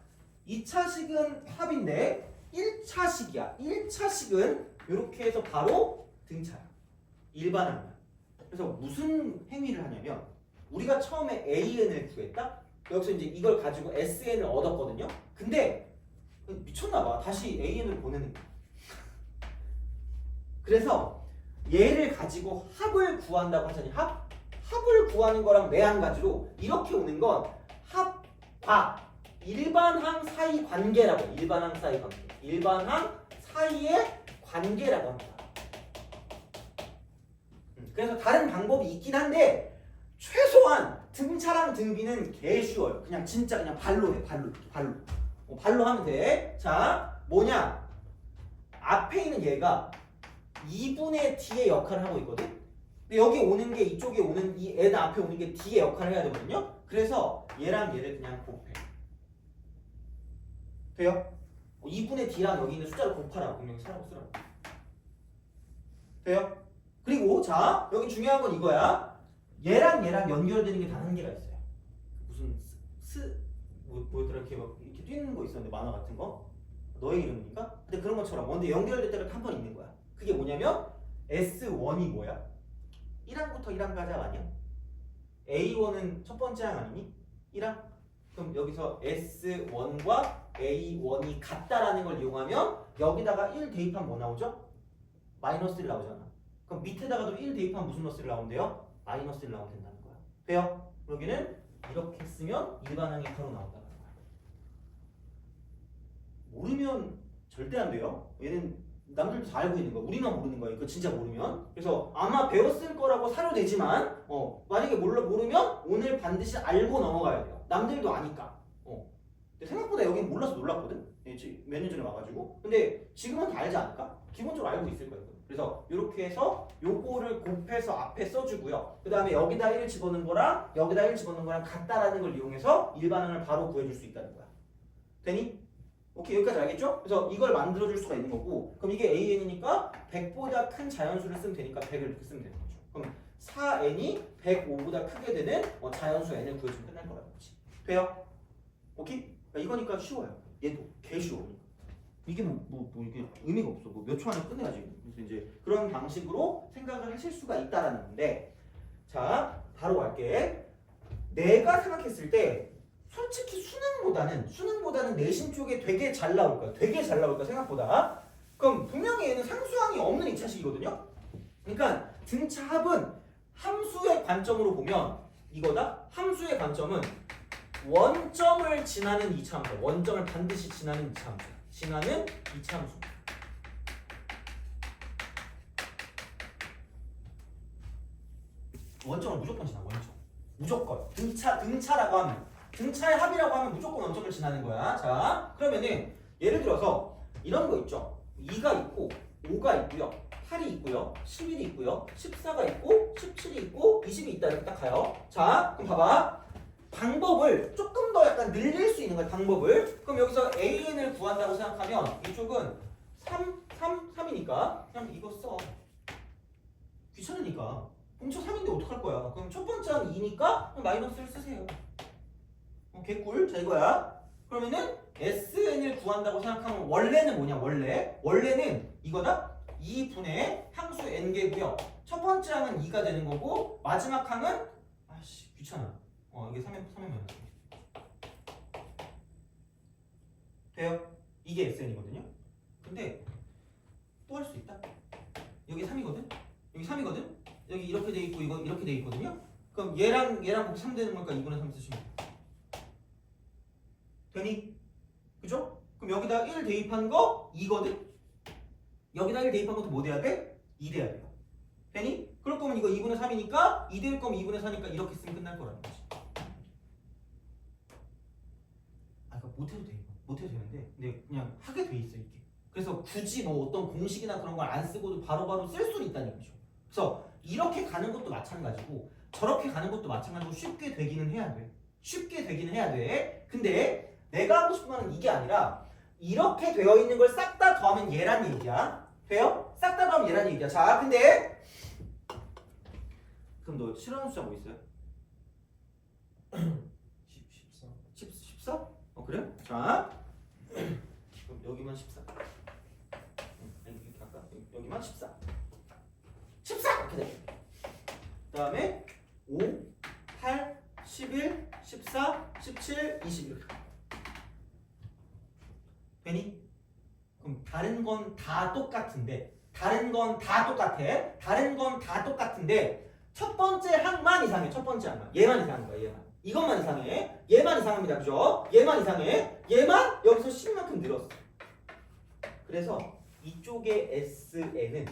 2차식은 합인데 1차식이야. 1차식은 이렇게 해서 바로 등차야. 일반항이야. 그래서 무슨 행위를 하냐면 우리가 처음에 AN을 구했다? 여기서 이제 이걸 가지고 SN을 얻었거든요? 근데 미쳤나봐. 다시 AN을 보내는 거야. 그래서 얘를 가지고 합을 구한다고 하잖니. 합을 구하는 거랑 매한가지로 이렇게 오는 건 합과 일반항 사이 관계라고 해요. 일반항 사이 관계. 일반항 사이의 관계라고 합니다. 그래서 다른 방법이 있긴 한데 최소한 등차랑 등비는 개 쉬워요. 그냥 진짜 그냥 발로 해. 발로 하면 돼. 자, 뭐냐? 앞에 있는 얘가 2분의 d의 역할을 하고 있거든. 근데 여기 오는 게 이쪽에 오는 이 n 앞에 오는 게 d의 역할을 해야 되거든요. 그래서 얘랑 얘를 그냥 곱해. 돼요? 2분의 d랑 여기 있는 숫자를 곱하라고. 그럼 여기 사라고 쓰라고. 돼요? 그리고 자, 여기 중요한 건 이거야. 얘랑 연결되는 게 단 한 개가 있어요. 무슨 뭐였더라? 이렇게 막 이렇게 뛰는 거 있었는데 만화 같은 거. 너의 이름이니까? 근데 그런 것처럼 뭔데 연결될 때가 한 번 있는 거야. 그게 뭐냐면 S1이 뭐야? 1항부터 1항까지 아니야? A1은 첫 번째 항 아니니? 1항? 그럼 여기서 S1과 A1이 같다라는 걸 이용하면 여기다가 1 대입하면 뭐 나오죠? 마이너스 1 나오잖아. 그럼 밑에다가도 1 대입하면 무슨 너스를 나온대요? 마이너스 1 나오면 된다는 거야. 돼요? 여기는 이렇게 쓰면 일반항이 바로 나온다는 거야. 모르면 절대 안 돼요. 얘는 남들도 다 알고 있는 거야. 우리만 모르는 거야. 이거 진짜 모르면. 그래서 아마 배웠을 거라고 사료되지만 만약에 모르면 오늘 반드시 알고 넘어가야 돼요. 남들도 아니까. 근데 생각보다 여긴 몰라서 놀랐거든. 몇 년 전에 와가지고. 근데 지금은 다 알지 않을까? 기본적으로 알고 있을 거예요. 그래서 이렇게 해서 요거를 곱해서 앞에 써주고요. 그 다음에 여기다 1을 집어넣은 거랑 여기다 1 집어넣은 거랑 같다라는 걸 이용해서 일반항을 바로 구해줄 수 있다는 거야. 되니? 오케이 여기까지 알겠죠? 그래서 이걸 만들어줄 수가 있는 거고 그럼 이게 AN이니까 100보다 큰 자연수를 쓰면 되니까 100을 이렇게 쓰면 되는 거죠. 그럼 4n이 105보다 크게 되는 자연수 n을 구해주면 끝날 거라는 거지. 돼요? 오케이? 그러니까 이거니까 쉬워요. 얘도 개 쉬워. 이게 뭐 이게 의미가 없어. 뭐 몇 초 안에 끝내야지. 그래서 이제 그런 방식으로 생각을 하실 수가 있다라는 건데 자 바로 갈게. 내가 생각했을 때 솔직히 수능보다는 내신 쪽에 되게 잘 나올 거야. 되게 잘 나올 거야 생각보다. 그럼 분명히 얘는 상수항이 없는 2차식이거든요. 그러니까 등차 합은 함수의 관점으로 보면 이거다. 함수의 관점은 원점을 지나는 2차 함수. 원점을 반드시 지나는 2차 함수. 지나는 2차 함수. 원점을 무조건 지나. 원점. 무조건. 등차라고 하면 등차의 합이라고 하면 무조건 원점을 지나는 거야. 자, 그러면은 예를 들어서 이런 거 있죠. 2가 있고 5가 있고요. 8이 있고요. 11이 있고요. 14가 있고 17이 있고 20이 있다. 이렇게 딱 가요. 자, 그럼 봐봐. 방법을 조금 더 약간 늘릴 수 있는 거야. 방법을. 그럼 여기서 AN을 구한다고 생각하면 이쪽은 3이니까 그냥 이거 써. 귀찮으니까. 공차 3인데 어떡할 거야. 그럼 첫 번째는 2니까 마이너스를 쓰세요. 개꿀. 자 이거야. 그러면은 SN을 구한다고 생각하면 원래는 뭐냐 원래는 이거다. 2분의 항수 n개고요. 첫 번째 항은 2가 되는 거고 마지막 항은 아씨 귀찮아. 이게 3이면 돼요? 이게 SN이거든요. 근데 또 할 수 있다. 여기 3이거든. 여기 3이거든. 여기 이렇게 돼 있고 이거 이렇게 돼 있거든요. 그럼 얘랑 곱해 3 되는 거니까 2분의 3 쓰시면 돼. 되니? 그죠? 그럼 여기다 1 대입한 거 2거든? 여기다 1 대입한 것도 뭐 돼야 돼? 2 돼야 돼요. 되니? 그럴 거면 이거 2분의 3이니까 2 대일 거면 2분의 4니까 이렇게 쓰면 끝날 거라는 거지. 이거 못해도 돼. 못해도 되는데 근데 그냥 하게 돼 있어 이게. 그래서 굳이 뭐 어떤 공식이나 그런 걸 안 쓰고도 바로바로 쓸 수는 있다는 거죠. 그래서 이렇게 가는 것도 마찬가지고 저렇게 가는 것도 마찬가지고 쉽게 되기는 해야 돼. 쉽게 되기는 해야 돼. 근데 내가 하고 싶은 말은 이게 아니라 이렇게 되어 있는 걸 싹 다 더하면 얘란 얘기야. 돼요? 싹 다 더하면 얘란 얘기야. 자, 근데 그럼 너 싫어하는 숫자 뭐 있어요? 14. 14? 그래? 자, 그럼 여기만 14. 이렇게 할까? 여기만 14. 14! 이렇게 돼. 그 다음에 5, 8, 11, 14, 17, 20 이렇게. 되니? 그럼 다른 건 다 똑같은데 첫 번째 항만 이상해. 첫 번째 항만. 얘만 이상한 거야. 얘만. 이것만 이상해. 얘만 이상합니다. 그죠? 얘만 이상해. 얘만 여기서 10만큼 늘었어. 그래서 이쪽의 SN은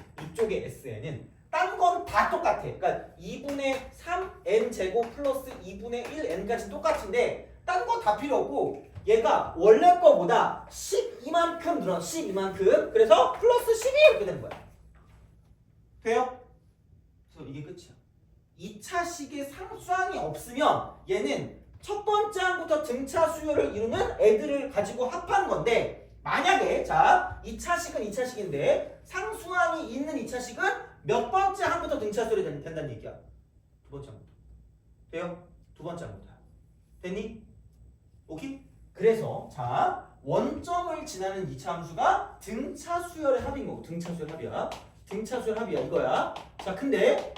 딴 건 다 똑같아. 그러니까 2분의 3n 제곱 플러스 2분의 1n까지 똑같은데 딴 거 다 필요 없고 얘가 원래 거보다 12만큼 늘어. 12만큼. 그래서 플러스 12 이렇게 되는 거야. 돼요? 그래서 이게 끝이야. 2차식의 상수항이 없으면 얘는 첫 번째 항부터 등차 수열을 이루는 애들을 가지고 합한 건데 만약에 자 2차식인데 상수항이 있는 2차식은 몇 번째 항부터 등차 수열이 된다는 얘기야? 두 번째 항부터. 돼요? 두 번째 항부터. 됐니? 오케이? 그래서 자 원점을 지나는 2차 함수가 등차 수열의 합인 거고 등차 수열 합이야. 등차 수열 합이야 이거야. 자 근데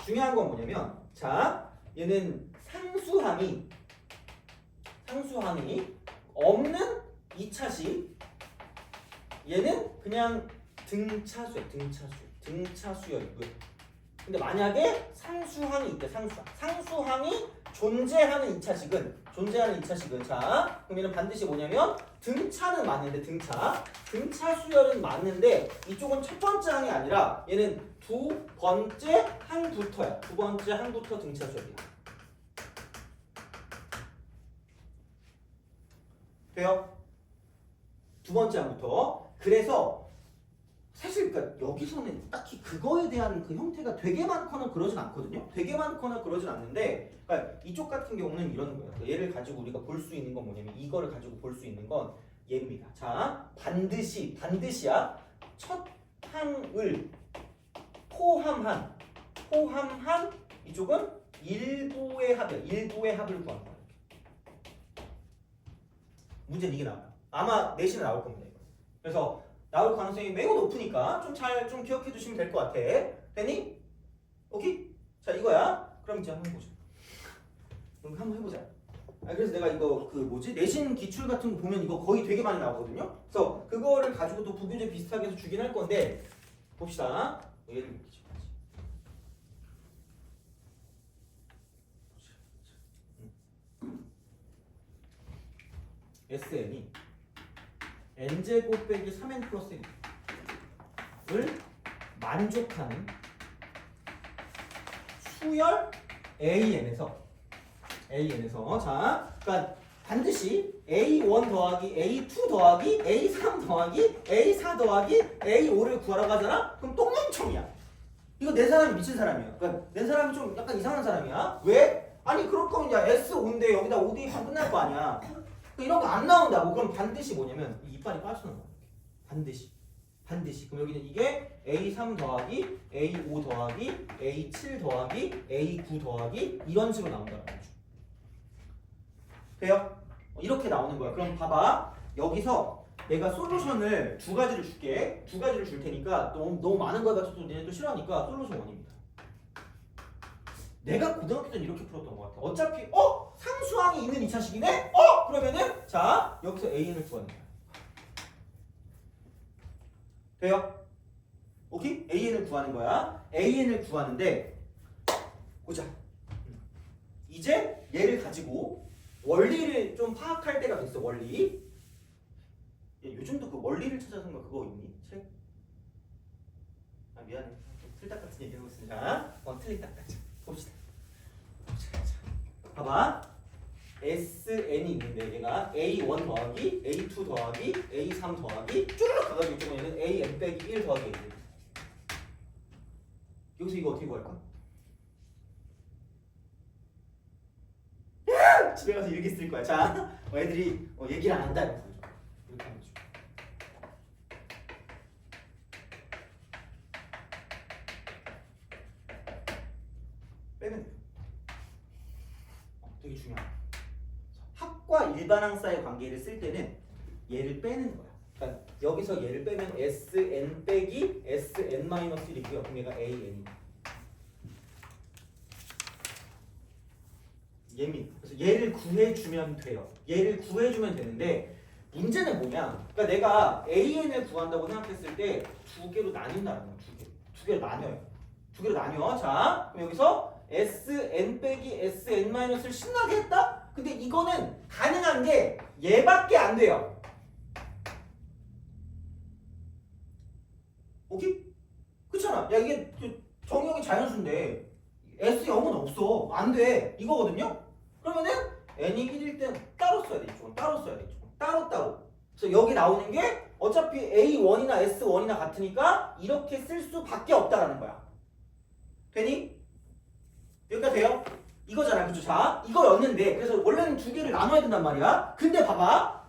중요한 건 뭐냐면 자 얘는 상수항이 없는 2차식 얘는 그냥 등차 수열이고요. 근데 만약에 상수항이 있대. 상수항이 존재하는 2차식은 자 그럼 얘는 반드시 뭐냐면 등차는 맞는데 등차 수열은 맞는데 이쪽은 첫 번째 항이 아니라 얘는 두 번째 항부터야. 두 번째 항부터 등차 수열이야. 돼요? 두 번째 항부터. 그래서 사실 그러니까 여기서는 딱히 그거에 대한 그 형태가 되게 많거나 그러진 않거든요. 되게 많거나 그러진 않는데 그러니까 이쪽 같은 경우는 이런 거예요. 그러니까 얘를 가지고 우리가 볼 수 있는 건 뭐냐면 이거를 가지고 볼 수 있는 건 얘입니다. 자, 반드시야. 첫 항을 포함한 이쪽은 일부의 합을 구하는 거예요. 문제는 이게 나와요. 아마 내신에 나올 겁니다. 이거. 그래서 나올 가능성이 매우 높으니까 좀 기억해 주시면 될 것 같아. 되니? 오케이? 자, 이거야. 그럼 이제 한번 해보자. 그럼 한번 해보자. 그래서 내가 이거 내신 기출 같은 거 보면 이거 거의 되게 많이 나오거든요. 그래서 그거를 가지고 또 부교재 비슷하게 해서 주긴 할 건데 봅시다. 얘를 이렇게 적어야지. SN이 n제곱 빼기 3n 플러스 1을 만족하는 수열 AN에서 자, 그러니까 반드시 A1 더하기 A2 더하기 A3 더하기 A4 더하기 A5를 구하라고 하잖아? 그럼 똥멍청이야. 이거 내 사람이 미친 사람이야. 그러니까 내 사람이 좀 약간 이상한 사람이야. 왜? 아니 그럴 거면 야 S5인데 여기다 5 대입하면 끝날 거 아니야. 이런 거 안 나온다고. 그럼 반드시 뭐냐면 이빨이 빠져나온 거야. 반드시. 그럼 여기는 이게 A3 더하기 A5 더하기 A7 더하기 A9 더하기 이런 식으로 나온다는 거죠. 돼요? 이렇게 나오는 거야. 그럼 봐봐. 여기서 내가 솔루션을 두 가지를 줄게. 두 가지를 줄 테니까 너무 많은 걸 가지고 니네 또 싫어하니까 솔루션 1입니다. 내가 고등학교 때는 이렇게 풀었던 것 같아. 어차피 상수항이 있는 2차식이네? 그러면은 자 여기서 AN을 구하는 거야. 돼요? 오케이? AN을 구하는 거야. AN을 구하는데 보자. 이제 얘를 가지고 원리를 좀 파악할 때가 됐어. 원리. 야, 요즘도 그 원리를 찾아서 그거 있니? 책? 아 미안해. 틀딱 같은 얘기하고 있으니까. 틀리딱 같이 봅시다. 봐봐. SN이 있는데 얘가 A1 더하기 A2 더하기 A3 더하기 쭈르륵 가가지고 이쪽은 얘는 AN 빼기 1 더하기 A. 여기서 이거 어떻게 구할까? 집에 가서 이렇게 쓸 거야. 자, 애들이 얘기를 안 한다. 이렇게 하는 거죠. 빼면 돼. 되게 중요하다. 합과 일반항 사이의 관계를 쓸 때는 얘를 빼는 거야. 그러니까 여기서 얘를 빼면 SN 빼기 SN-1이고요. 그럼 얘가 AN이. 그래서 얘를 구해주면 돼요. 얘를 구해주면 되는데 문제는 뭐냐? 그러니까 내가 AN을 구한다고 생각했을 때 두 개로 나뉜다는 거야. 두 개로 나뉘어요. 두 개로 나뉘어. 자, 그럼 여기서 SN 빼기 SN-을 신나게 했다? 근데 이거는 가능한 게 얘밖에 안 돼요. 오케이? 그렇잖아. 야 이게 정형이 자연수인데 S0은 없어. 안 돼. 이거거든요? 그러면은 n이 1일 땐 따로 써야 돼. 이쪽은 따로 써야 돼. 이쪽은 따로. 그래서 여기 나오는 게 어차피 A1이나 S1이나 같으니까 이렇게 쓸 수밖에 없다라는 거야. 되니? 여기까지 돼요? 이거잖아. 그죠? 자, 이거였는데 그래서 원래는 두 개를 나눠야 된단 말이야. 근데 봐봐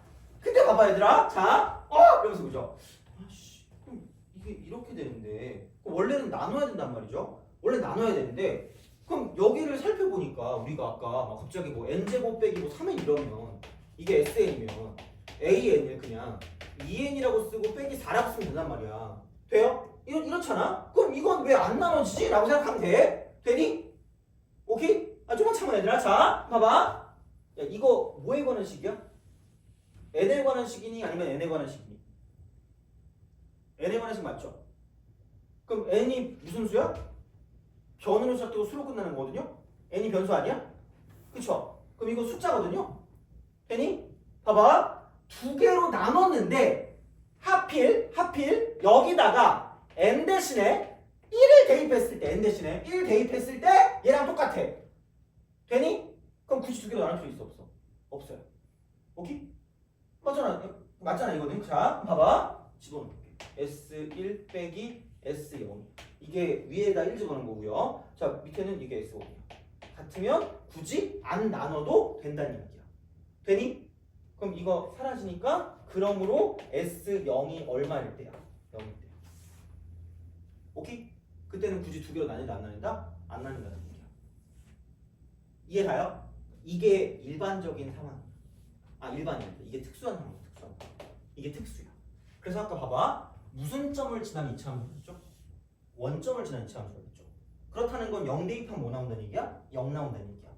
얘들아. 자, 이러면서 그죠? 아씨, 그럼 이게 이렇게 되는데 원래는 나눠야 된단 말이죠. 원래 나눠야 되는데 그럼 여기를 살펴보니까 우리가 아까 막 갑자기 뭐 n제곱 빼기 뭐 3n 이러면 이게 SN이면 AN을 그냥 2n이라고 쓰고 빼기 4라고 쓰면 된단 말이야. 돼요? 이렇잖아? 그럼 이건 왜 안 나눠지지? 라고 생각하면 돼. 되니? 오케이? 좀만 참아 얘들아. 자, 봐봐. 야, 이거 뭐에 관한 식이야? n에 관한 식이니 아니면 n에 관한 식이니? n에 관한 식 맞죠? 그럼 n이 무슨 수야? 변으로 시작되고 수로 끝나는 거거든요? n이 변수 아니야? 그쵸? 그럼 이거 숫자거든요? 되니? 봐봐. 두 개로 나눴는데 하필 여기다가 n 대신에 1을 대입했을 때 n 대신에 1 대입했을 때 얘랑 똑같아. 되니? 그럼 굳이 두 개로 나눌 수 있어 없어? 없어요. 오케이? 맞잖아 이거는. 자, 봐봐. 집어넣을게. S1 빼기 S0. 이게 위에다 1 집어넣은 거고요. 자, 밑에는 이게 S5이야. 같으면 굳이 안 나눠도 된다는 이야기야. 되니? 그럼 이거 사라지니까 그러므로 S0이 얼마일 때야? 0일 때. 오케이? 그때는 굳이 두 개로 나뉜다 안 나뉜다? 안 나뉜다는 얘기야. 이해가요? 이게 일반적인 상황. 일반인데 이게 특수한 상황이야. 특수한 상황. 이게 특수야. 그래서 아까 봐봐. 무슨 점을 지나면 이차함수겠죠? 원점을 지나면 이차함수겠죠? 그렇다는 건 0 대입하면 뭐 나온다는 얘기야? 0 나온다는 얘기야.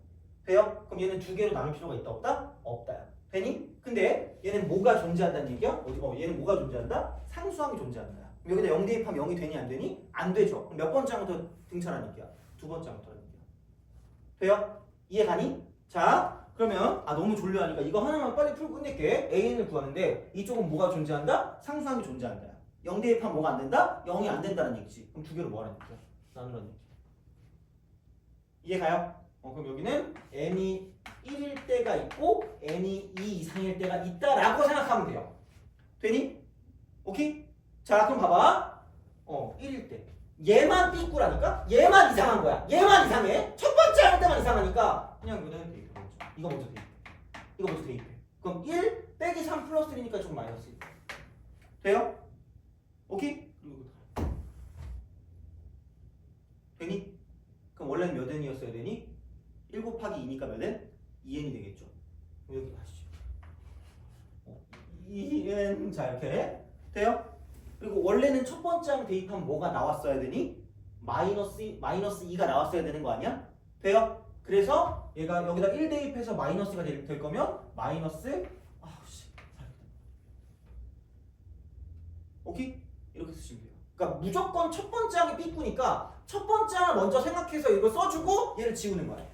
돼요? 그럼 얘는 두 개로 나눌 필요가 있다 없다? 없다요. 되니? 근데 얘는 뭐가 존재한다는 얘기야? 얘는 뭐가 존재한다? 상수항이 존재한다. 그럼 여기다 0 대입하면 0이 되니 안 되니? 안 되죠. 그럼 몇 번째 항부터 등차라는 얘기야? 두 번째 항부터라는 얘기야. 돼요? 이해가니? 자, 그러면 너무 졸려하니까 이거 하나만 빨리 풀고 끝낼게. AN을 구하는데 이쪽은 뭐가 존재한다? 상수항이 존재한다. 0 대입하면 뭐가 안 된다? 0이 안 된다는 얘기지. 그럼 두 개로 뭐 하라는 얘기야? 나누라는 얘기야. 이해가요? 그럼 여기는 n이 1일 때가 있고 n이 2 이상일 때가 있다라고 생각하면 돼요. 되니? 오케이? 자, 그럼 봐봐. 1일 때. 얘만 삐꾸라니까? 얘만 이상한 거야. 얘만 이상해. 첫 번째 할 때만 이상하니까 그냥 여기다 대입해. 이거 먼저 대입해. 이거 먼저 대입해. 그럼 1 빼기 3 플러스 1이니까 좀 마이너스 1. 돼요? 오케이? 되니? 그럼 원래는 몇 n이었어야 되니? 1 곱하기 2니까 몇 n? 2n이 되겠죠. 여기 가시죠. 2n 자 이렇게 돼요? 그리고 원래는 첫 번째 항 대입하면 뭐가 나왔어야 되니? 마이너스 2가 나왔어야 되는 거 아니야? 돼요? 그래서 얘가 여기다 1 대입해서 마이너스가 될 거면 마이너스 오케이? 이렇게 쓰시면 돼요. 그러니까 무조건 첫 번째 항이 삐꾸니까 첫 번째 항을 먼저 생각해서 이걸 써주고 얘를 지우는 거야.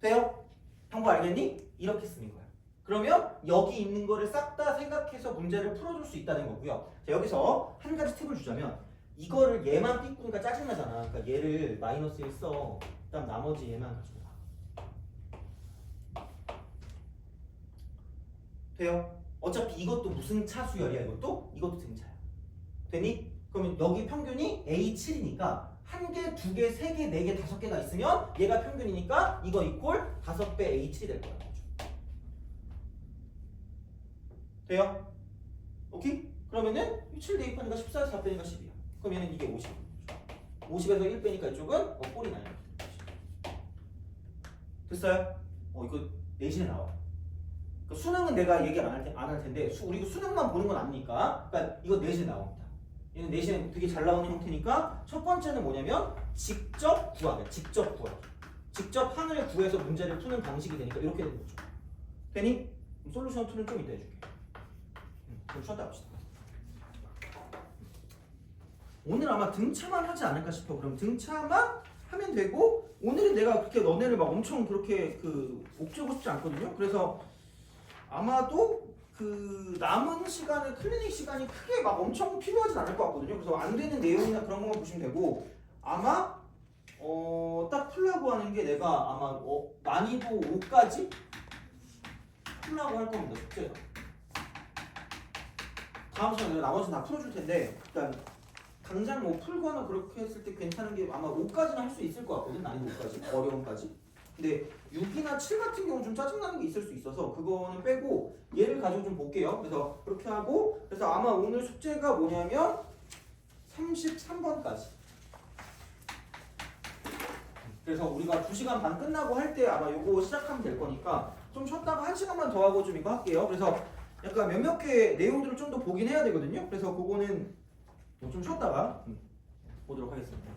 돼요? 방법 알겠니? 이렇게 쓰는 거야. 그러면 여기 있는 거를 싹 다 생각해서 문제를 풀어줄 수 있다는 거고요. 자, 여기서 한 가지 팁을 주자면 이거를 얘만 삐꾸니까 짜증나잖아. 그러니까 얘를 마이너스 1 써. 그다음 나머지 얘만 가지고 가. 돼요? 어차피 이것도 무슨 차수열이야 이것도? 이것도 등차야. 되니? 그러면 여기 평균이 A7이니까 1개, 2개, 3개, 4개, 5개가 있으면 얘가 평균이니까 이거 이꼴 5배 A7이 될 거야. 돼요? 오케이? 그러면은 7 대입하니까 14에서 4 빼니까 10이야. 그럼 얘는 이게 50. 50에서 1 빼니까 이쪽은 꼴이 나요. 됐어요? 이거 내신에 나와. 그러니까 수능은 내가 얘기 안 할 텐데 우리 수능만 보는 건 아니니까. 그러니까 이거 내신에 나옵니다. 얘는 내신에 되게 잘 나오는 형태니까 첫 번째는 뭐냐면 직접 구하기. 직접 구하기. 직접 항을 구해서 문제를 푸는 방식이 되니까 이렇게 되는 거죠. 되니? 솔루션 2는 좀 이따 해줄게. 좀 쉬었다 합시다. 오늘 아마 등차만 하지 않을까 싶어. 그럼 등차만 하면 되고 오늘은 내가 그렇게 너네를 막 엄청 그렇게 옥죄고 싶지 않거든요. 그래서 아마도 남은 시간에 클리닉 시간이 크게 막 엄청 필요하진 않을 것 같거든요. 그래서 안 되는 내용이나 그런 것만 보시면 되고 아마 딱 풀라고 하는 게 내가 아마 난이도 5까지 풀라고 할 겁니다. 숙제가. 다음 시간에 내가 나머지는 다 풀어줄 텐데 일단 당장 뭐 풀거나 그렇게 했을 때 괜찮은 게 아마 5까지는 할 수 있을 것 같거든. 난이도 5까지 어려움까지. 근데 6이나 7 같은 경우는 좀 짜증나는 게 있을 수 있어서 그거는 빼고 얘를 가지고 좀 볼게요. 그래서 그렇게 하고 그래서 아마 오늘 숙제가 뭐냐면 33번까지. 그래서 우리가 2시간 반 끝나고 할 때 아마 요거 시작하면 될 거니까 좀 쉬었다가 1시간만 더 하고 좀 이거 할게요. 그래서 약간 몇몇 개 내용들을 좀 더 보긴 해야 되거든요. 그래서 그거는 좀 쉬었다가 보도록 하겠습니다.